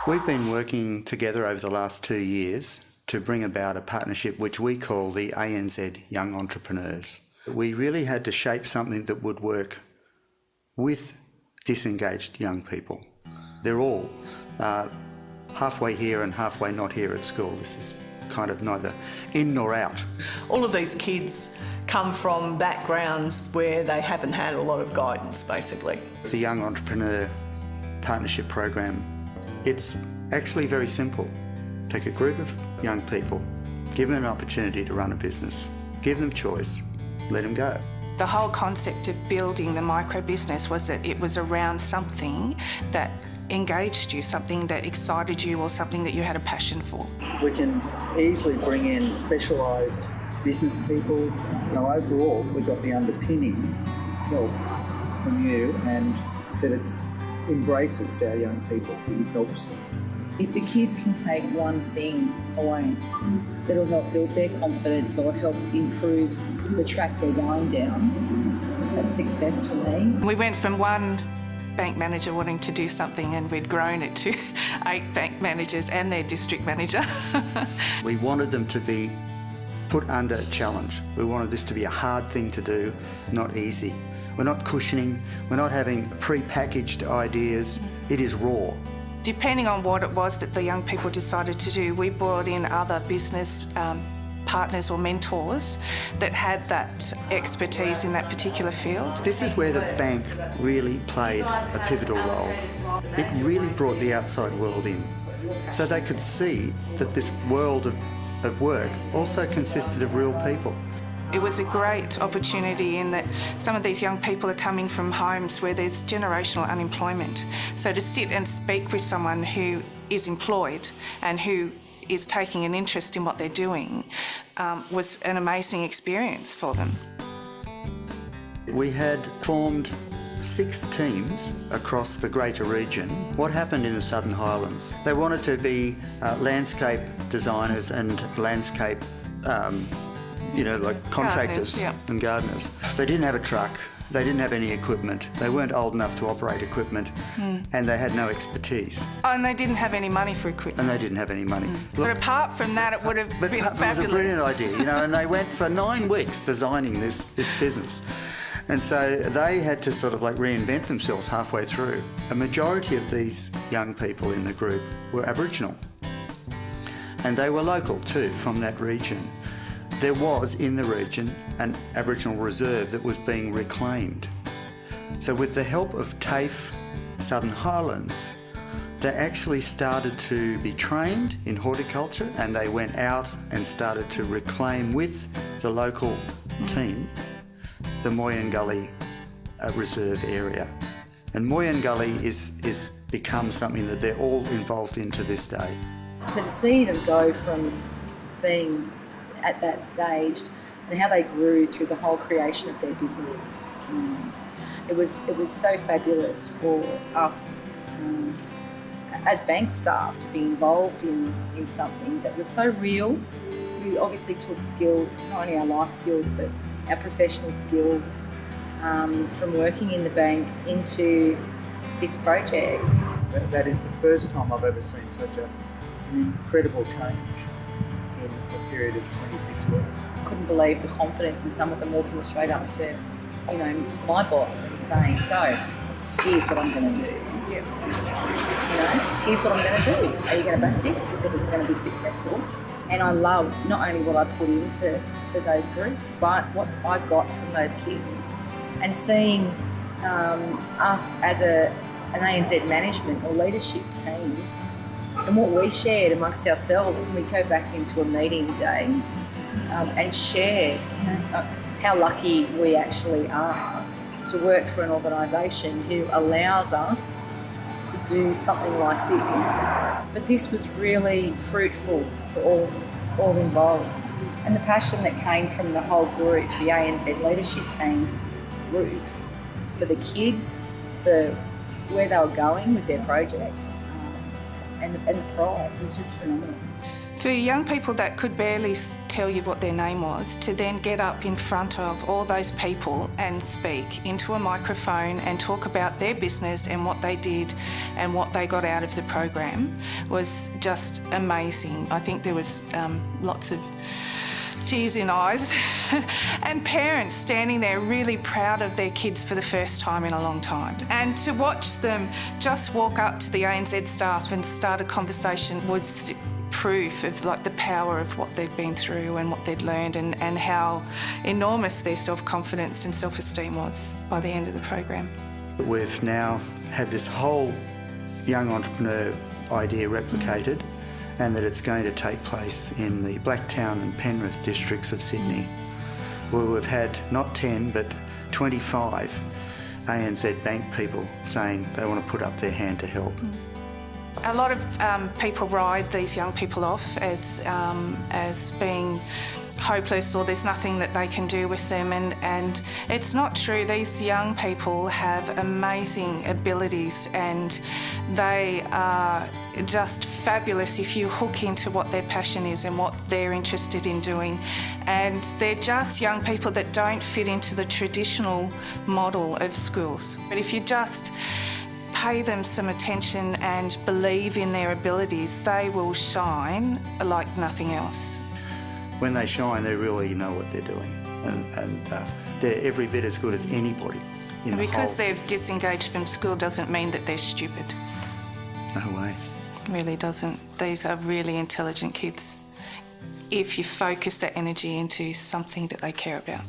We've been working together over the last 2 years to bring about a partnership which we call the ANZ Young Entrepreneurs. We really had to shape something that would work with disengaged young people. They're all halfway here and halfway not here at school. This is kind of neither in nor out. All of these kids come from backgrounds where they haven't had a lot of guidance, basically. The Young Entrepreneur Partnership program, it's actually very simple. Take a group of young people, give them an opportunity to run a business, give them choice, let them go. The whole concept of building the micro business was that it was around something that engaged you, something that excited you, or something that you had a passion for. We can easily bring in specialised business people. Now, overall, we got the underpinning help from you, and that it embraces our young people. It helps them. If the kids can take one thing away that'll help build their confidence or help improve the track they're going down, that's success for me. We went from one bank manager wanting to do something, and we'd grown it to 8 bank managers and their district manager. We wanted them to be put under challenge. We wanted this to be a hard thing to do, not easy. We're not cushioning, we're not having pre-packaged ideas, it is raw. Depending on what it was that the young people decided to do, we brought in other business partners or mentors that had that expertise in that particular field. This is where the bank really played a pivotal role. It really brought the outside world in, so they could see that this world of work also consisted of real people. It was a great opportunity in that some of these young people are coming from homes where there's generational unemployment. So to sit and speak with someone who is employed and who is taking an interest in what they're doing was an amazing experience for them. We had formed 6 teams across the greater region. What happened in the Southern Highlands? They wanted to be landscape designers and landscape like contractors and gardeners. They didn't have a truck, they didn't have any equipment, they weren't old enough to operate equipment, and they had no expertise. Oh, and they didn't have any money for equipment. And they didn't have any money. Look, but apart from that, it would have been fabulous. It was a brilliant idea, and they went for 9 weeks designing this business. And so they had to sort of like reinvent themselves halfway through. A majority of these young people in the group were Aboriginal. And they were local too, from that region. There was in the region an Aboriginal reserve that was being reclaimed. So with the help of TAFE Southern Highlands, they actually started to be trained in horticulture, and they went out and started to reclaim with the local team the Moyen Gully reserve area. And Moyen Gully is become something that they're all involved in to this day. So to see them go from being at that stage and how they grew through the whole creation of their businesses, it was so fabulous for us as bank staff to be involved in something that was so real. We obviously took skills, not only our life skills but our professional skills from working in the bank into this project. That is the first time I've ever seen such an incredible change in a period of 26 weeks. Couldn't believe the confidence in some of them walking straight up to, my boss and saying, "So, here's what I'm going to do. Here's what I'm going to do. Are you going to back this because it's going to be successful?" And I loved not only what I put into those groups, but what I got from those kids, and seeing us as an ANZ management or leadership team. And what we shared amongst ourselves when we go back into a meeting day and share how lucky we actually are to work for an organisation who allows us to do something like this. But this was really fruitful for all involved. And the passion that came from the whole group, the ANZ leadership team group, for the kids, for where they were going with their projects, and the pride was just phenomenal. For young people that could barely tell you what their name was, to then get up in front of all those people and speak into a microphone and talk about their business and what they did and what they got out of the program was just amazing. I think there was lots of tears in eyes and parents standing there really proud of their kids for the first time in a long time. And to watch them just walk up to the ANZ staff and start a conversation was proof of like the power of what they'd been through and what they'd learned, and how enormous their self-confidence and self-esteem was by the end of the program. We've now had this whole young entrepreneur idea replicated, and that it's going to take place in the Blacktown and Penrith districts of Sydney, where we've had not 10 but 25 ANZ Bank people saying they want to put up their hand to help. A lot of people write these young people off as being hopeless, or there's nothing that they can do with them, and it's not true. These young people have amazing abilities and they are just fabulous if you hook into what their passion is and what they're interested in doing. And they're just young people that don't fit into the traditional model of schools. But if you just pay them some attention and believe in their abilities, they will shine like nothing else. When they shine, they really know what they're doing, and they're every bit as good as anybody in And the because whole they've system. disengaged from school doesn't mean that they're stupid. No way. It really doesn't. These are really intelligent kids if you focus that energy into something that they care about.